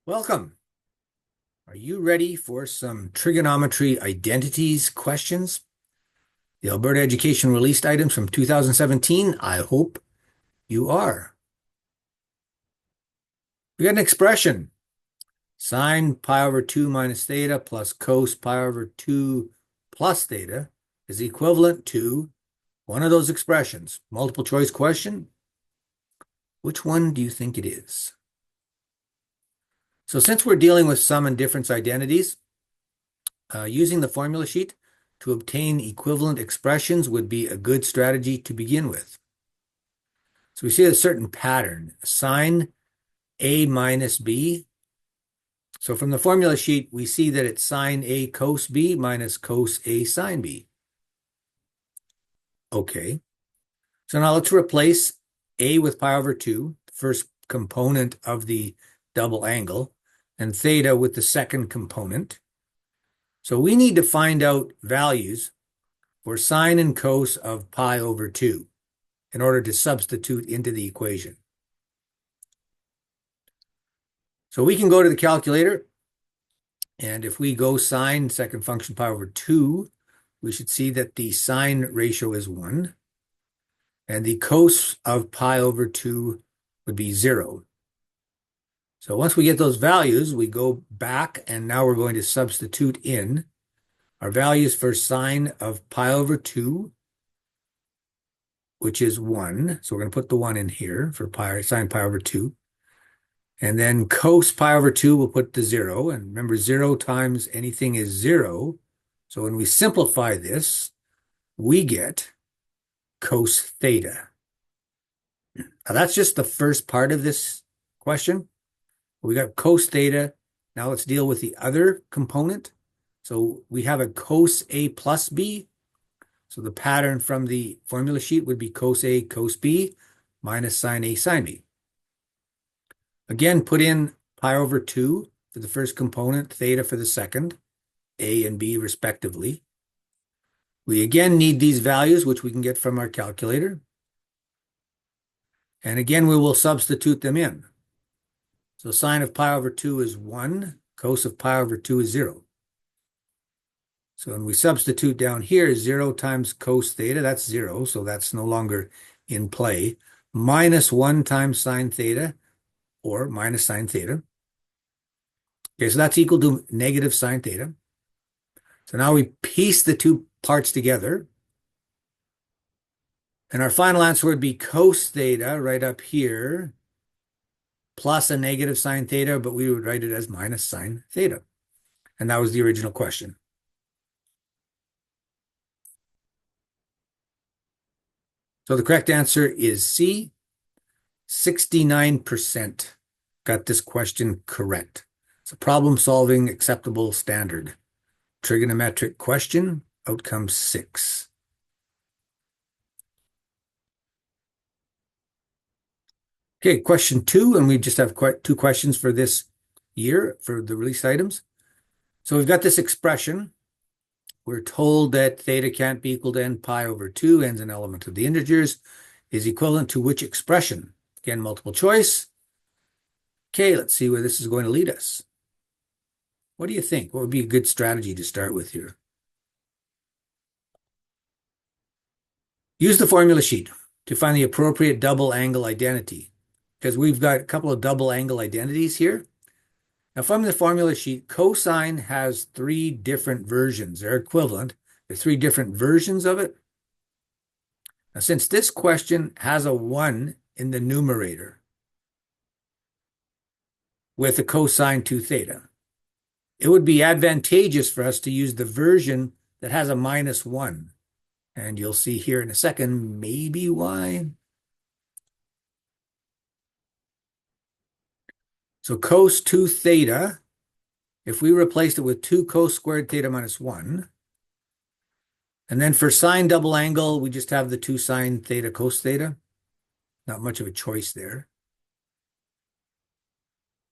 Welcome. Are you ready for some trigonometry identities questions? The Alberta Education released items from 2017. I hope you are. We got an expression. Sine pi over 2 minus theta plus cos pi over 2 plus theta is equivalent to one of those expressions. Multiple choice question. Which one do you think it is? So since we're dealing with sum and difference identities, using the formula sheet to obtain equivalent expressions would be a good strategy to begin with. So we see a certain pattern, sine A minus B. So from the formula sheet, we see that it's sine A cos B minus cos A sine B. Okay. So now let's replace A with pi over 2, the first component of the double angle, and theta with the second component. So we need to find out values for sine and cos of pi over 2 in order to substitute into the equation. So we can go to the calculator, and if we go sine second function pi over 2, we should see that the sine ratio is 1, and the cos of pi over 2 would be 0. So once we get those values, we go back, and now we're going to substitute in our values for sine of pi over 2, which is 1. So we're going to put the 1 in here for sine pi over 2. And then cos pi over 2, we'll put the 0. And remember, 0 times anything is 0. So when we simplify this, we get cos theta. Now that's just the first part of this question. We got cos theta. Now let's deal with the other component. So we have a cos A plus B. So the pattern from the formula sheet would be cos A cos B minus sine A sine B. Again, put in pi over 2 for the first component, theta for the second, A and B respectively. We again need these values, which we can get from our calculator. And again, we will substitute them in. So sine of pi over 2 is 1, cos of pi over 2 is 0. So when we substitute down here, 0 times cos theta, that's 0, so that's no longer in play, minus 1 times sine theta, or minus sine theta. Okay, so that's equal to negative sine theta. So now we piece the two parts together. And our final answer would be cos theta right up here, plus a negative sine theta, but we would write it as minus sine theta. And that was the original question. So the correct answer is C. 69% got this question correct. It's a problem-solving acceptable standard. Trigonometric question, outcome 6. Okay, question 2, and we just have two questions for this year for the released items. So we've got this expression. We're told that theta can't be equal to n pi over 2, n's an element of the integers, is equivalent to which expression? Again, multiple choice. Okay, let's see where this is going to lead us. What do you think? What would be a good strategy to start with here? Use the formula sheet to find the appropriate double angle identity, because we've got a couple of double angle identities here. Now, from the formula sheet, cosine has 3 different versions. They're equivalent. There are 3 different versions of it. Now, since this question has a 1 in the numerator with a cosine 2 theta, it would be advantageous for us to use the version that has a minus 1. And you'll see here in a second maybe why. So cos 2 theta, if we replaced it with 2 cos squared theta minus 1, and then for sine double angle, we just have the 2 sine theta cos theta. Not much of a choice there.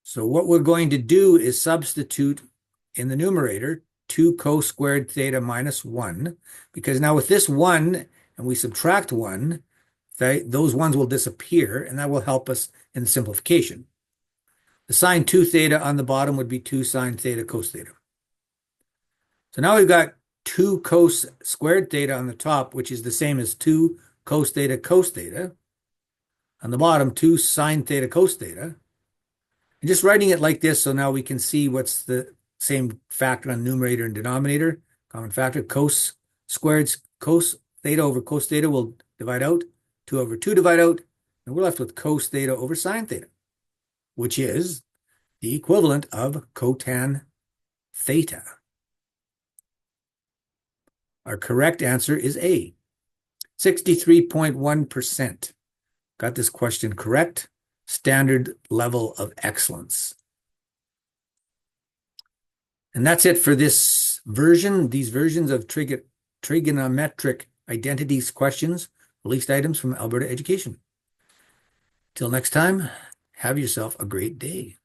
So what we're going to do is substitute in the numerator 2 cos squared theta minus 1, because now with this 1, and we subtract 1, those 1s will disappear, and that will help us in the simplification. The sine 2 theta on the bottom would be 2 sine theta cos theta. So now we've got 2 cos squared theta on the top, which is the same as 2 cos theta. On the bottom, 2 sine theta cos theta. And just writing it like this, so now we can see what's the same factor on numerator and denominator. Common factor, cos squared cos theta over cos theta will divide out. 2 over 2 divide out. And we're left with cos theta over sine theta, which is the equivalent of cotan theta. Our correct answer is A. 63.1% got this question correct. Standard level of excellence. And that's it for this version, these versions of trigonometric identities questions, released items from Alberta Education. Till next time, have yourself a great day.